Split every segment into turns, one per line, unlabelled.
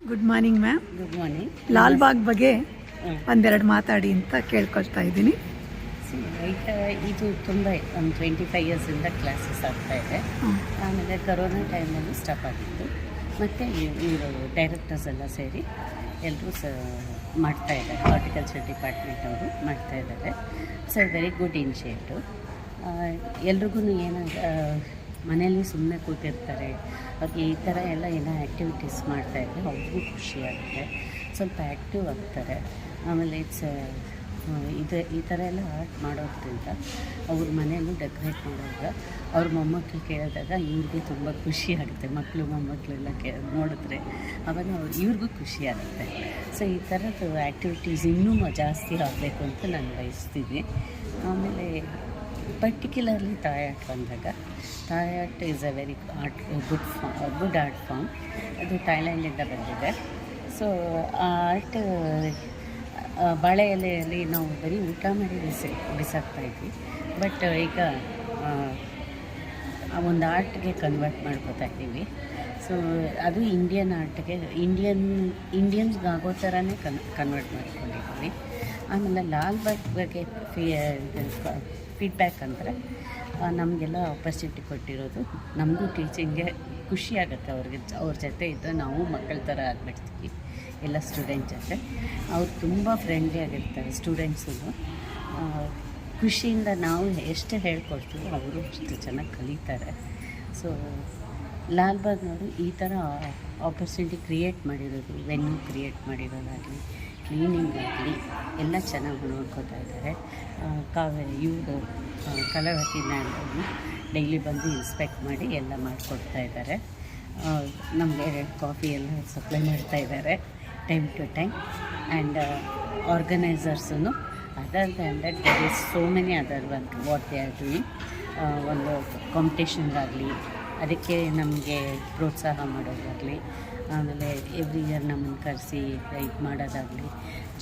Good morning ma'am.
Good morning.
Lalbagh ಬಗ್ಗೆ ಒಂದೆರಡು ಮಾತಾಡಿ ಅಂತ ಕೇಳ್ಕೊಳ್ತಾ ಇದ್ದೀನಿ.
ಈಗ ಇದು ತುಂಬ ಒಂದು 25 ಇಯರ್ಸಿಂದ ಕ್ಲಾಸಸ್ ಆಗ್ತಾಯಿದೆ. ಆಮೇಲೆ ಕರೋನಾ ಟೈಮಲ್ಲಿ ಸ್ಟಾಪ್ ಆಗಿತ್ತು. ಮತ್ತು ಇವರು ಡೈರೆಕ್ಟರ್ಸ್ ಎಲ್ಲ ಸೇರಿ ಎಲ್ಲರೂ ಮಾಡ್ತಾಯಿದ್ದಾರೆ. ಹಾರ್ಟಿಕಲ್ಚರ್ ಡಿಪಾರ್ಟ್ಮೆಂಟ್ ಅವರು ಮಾಡ್ತಾಯಿದ್ದಾರೆ. So very good initiative. ಎಲ್ರಿಗೂ ಮನೆಯಲ್ಲಿ ಸುಮ್ಮನೆ ಕೂತಿರ್ತಾರೆ, ಅವ್ರಿಗೆ ಈ ಥರ ಎಲ್ಲ ಏನೋ ಆ್ಯಕ್ಟಿವಿಟೀಸ್ ಮಾಡ್ತಾಯಿದ್ರೆ ಅವ್ರಿಗೂ ಖುಷಿಯಾಗುತ್ತೆ, ಸ್ವಲ್ಪ ಆ್ಯಕ್ಟಿವ್ ಆಗ್ತಾರೆ. ಆಮೇಲೆ ಈ ಥರ ಎಲ್ಲ ಆರ್ಟ್ ಮಾಡೋದ್ರಿಂದ ಅವ್ರ ಮನೆಯಲ್ಲೂ ಡೆಕೋರೇಟ್ ಮಾಡುವಾಗ ಅವ್ರ ಮೊಮ್ಮಕ್ಕಳು ಕೇಳಿದಾಗ ಇವ್ರಿಗೆ ತುಂಬ ಖುಷಿ ಆಗುತ್ತೆ. ಮಕ್ಕಳು ಮೊಮ್ಮಕ್ಕಳೆಲ್ಲ ನೋಡಿದ್ರೆ ಆವಾಗ ಇವ್ರಿಗೂ ಖುಷಿ ಆಗುತ್ತೆ. ಸೊ ಈ ಥರದ್ದು ಆ್ಯಕ್ಟಿವಿಟೀಸ್ ಇನ್ನೂ ಜಾಸ್ತಿ ಆಗಬೇಕು ಅಂತ ನಾನು ಬಯಸ್ತೀನಿ. ಆಮೇಲೆ ಪರ್ಟಿಕ್ಯುಲರ್ಲಿ ತಾಯಿ ಆರ್ಟ್ ಬಂದಾಗ, Thai art is a very good art form. ಅದು ಥೈಲ್ಯಾಂಡಿಂದ ಬಂದಿದೆ. ಸೊ ಆ ಆರ್ಟ್ ಬಾಳೆ ಎಲೆಯಲ್ಲಿ ನಾವು ಬರೀ ಊಟ ಮಾಡಿ ಬಿಸಾಕ್ತಾಯಿದ್ವಿ. ಬಟ್ ಈಗ ಆ ಒಂದು ಆರ್ಟ್ಗೆ ಕನ್ವರ್ಟ್ ಮಾಡ್ಕೋತಾ ಇದ್ದೀವಿ. ಸೊ ಅದು ಇಂಡಿಯನ್ ಆರ್ಟ್ಗೆ ಇಂಡಿಯನ್ಸ್ಗೆ ಆಗೋ ಥರನೇ ಕನ್ವರ್ಟ್ ಮಾಡ್ಕೊಂಡಿದ್ದೀವಿ. ಆಮೇಲೆ ಲಾಲ್ಬಾಗ್ ಬಗ್ಗೆ ಫೀಡ್ಬ್ಯಾಕ್ ಅಂದರೆ ನಮಗೆಲ್ಲ ಆಪರ್ಚುನಿಟಿ ಕೊಟ್ಟಿರೋದು, ನಮಗೂ ಟೀಚಿಂಗ್ಗೆ ಖುಷಿ ಆಗುತ್ತೆ. ಅವ್ರ ಜೊತೆ ಇದ್ದರೆ ನಾವು ಮಕ್ಕಳ ಥರ ಆಗಿಬಿಡ್ತೀವಿ ಎಲ್ಲ ಸ್ಟೂಡೆಂಟ್ ಜೊತೆ. ಅವ್ರು ತುಂಬ ಫ್ರೆಂಡ್ಲಿ ಆಗಿರ್ತಾರೆ ಸ್ಟೂಡೆಂಟ್ಸು. ಖುಷಿಯಿಂದ ನಾವು ಎಷ್ಟು ಹೇಳ್ಕೊಡ್ತೀವೋ ಅವರು ಅಷ್ಟು ಚೆನ್ನಾಗಿ ಕಲಿತಾರೆ. ಸೊ ಲಾಲ್ಬಾಗ್ನವರು ಈ ಥರ ಆಪರ್ಚುನಿಟಿ ಕ್ರಿಯೇಟ್ ಮಾಡಿರೋದು, ವೆನ್ಯೂ ಕ್ರಿಯೇಟ್ ಮಾಡಿರೋದಾಗಲಿ, ಕ್ಲೀನಿಂಗ್ ಆಗಲಿ ಎಲ್ಲ ಚೆನ್ನಾಗಿ ನೋಡ್ಕೋತಾ ಇದ್ದಾರೆ. ಇವರು ಕಲಾವತಿ ಮ್ಯಾಮ್ ಡೈಲಿ ಬಂದು ಇನ್ಸ್ಪೆಕ್ಟ್ ಮಾಡಿ ಎಲ್ಲ ಮಾಡಿಕೊಡ್ತಾ ಇದ್ದಾರೆ. ನಮಗೆ ಕಾಫಿ ಎಲ್ಲ ಸಪ್ಲೈ ಮಾಡ್ತಾ ಇದ್ದಾರೆ ಟೈಮ್ ಟು ಟೈಮ್. ಆ್ಯಂಡ್ ಆರ್ಗನೈಸರ್ಸೂ other than that there is so many other what they are doing. ಒಂದು ಕಾಂಪಿಟೇಷನ್ಗಾಗಲಿ ಅದಕ್ಕೆ ನಮಗೆ ಪ್ರೋತ್ಸಾಹ ಮಾಡೋದಾಗಲಿ, ಆಮೇಲೆ ಎವ್ರಿ ಇಯರ್ ನಮ್ಮನ್ನು ಕರೆಸಿ ಇದು ಮಾಡೋದಾಗಲಿ,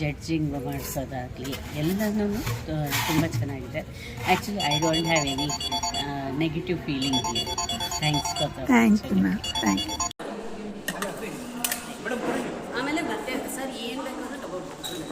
ಜಡ್ಜಿಂಗ್ ಮಾಡಿಸೋದಾಗಲಿ ಎಲ್ಲನೂ ತುಂಬ ಚೆನ್ನಾಗಿದೆ. Actually I don't have any negative feeling. Thanks for the.
Thank you ma'am. Thank you.
ಆಮೇಲೆ ಮತ್ತೆ ಸರ್ ಏನು ಬೇಕಾದ್ರೂ ತಗೊಳ್ಬೋದು.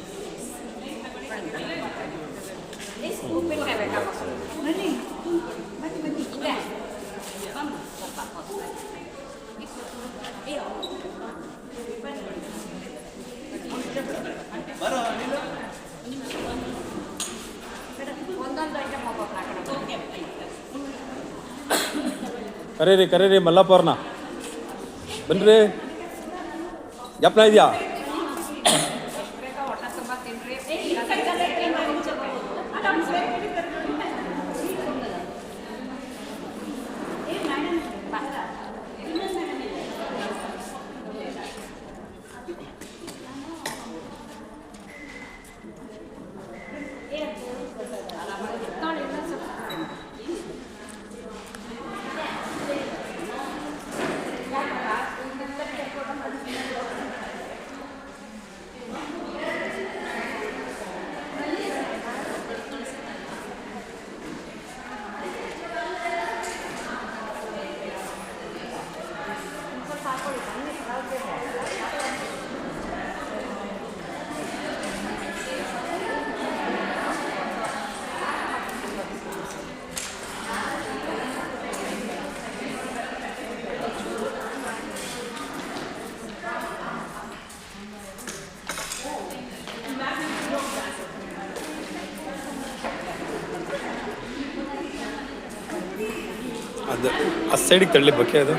ಕರೀರಿ ಮಲ್ಲಪ್ಪ ಅವ್ರನ್ನ. ಬನ್ನಿರಿ, ಜಪ್ನ ಇದೆಯಾ? ಅದು ಆ ಸೈಡಿಗೆ ತಳ್ಳಿ ಬಕ್ಕೆ. ಅದು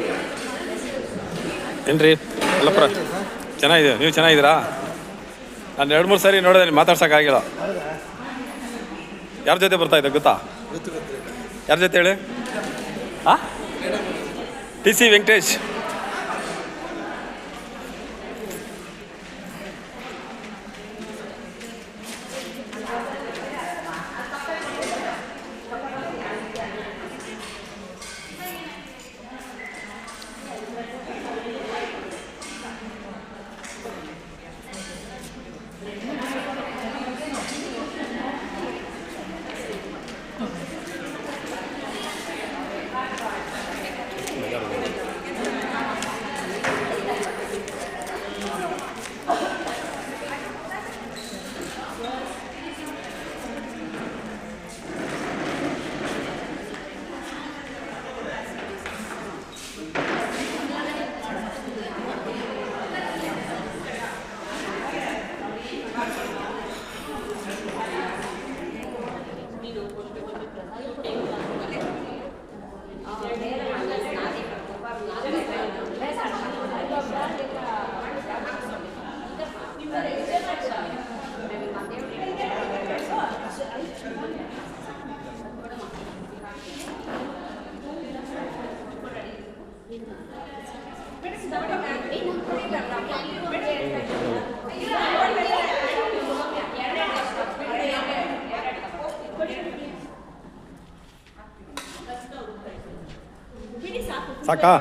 ಏನ್ರಿ ಅಲ್ಲಪ್ಪ, ಚೆನ್ನಾಗಿದೆ. ನೀವು ಚೆನ್ನಾಗಿದ್ದೀರಾ? ನಾನು 2-3 ಸಾರಿ ನೋಡಿದೆ, ನೀವು ಮಾತಾಡ್ಸೋಕ್ಕಾಗಿಲ್ಲ. ಯಾರ ಜೊತೆ ಬರ್ತಾಯಿದ್ದೆ ಗೊತ್ತಾ? ಯಾರ ಜೊತೆ ಹೇಳಿ? ಹಾಂ, TC ವೆಂಕಟೇಶ್. ಸಾಕಾ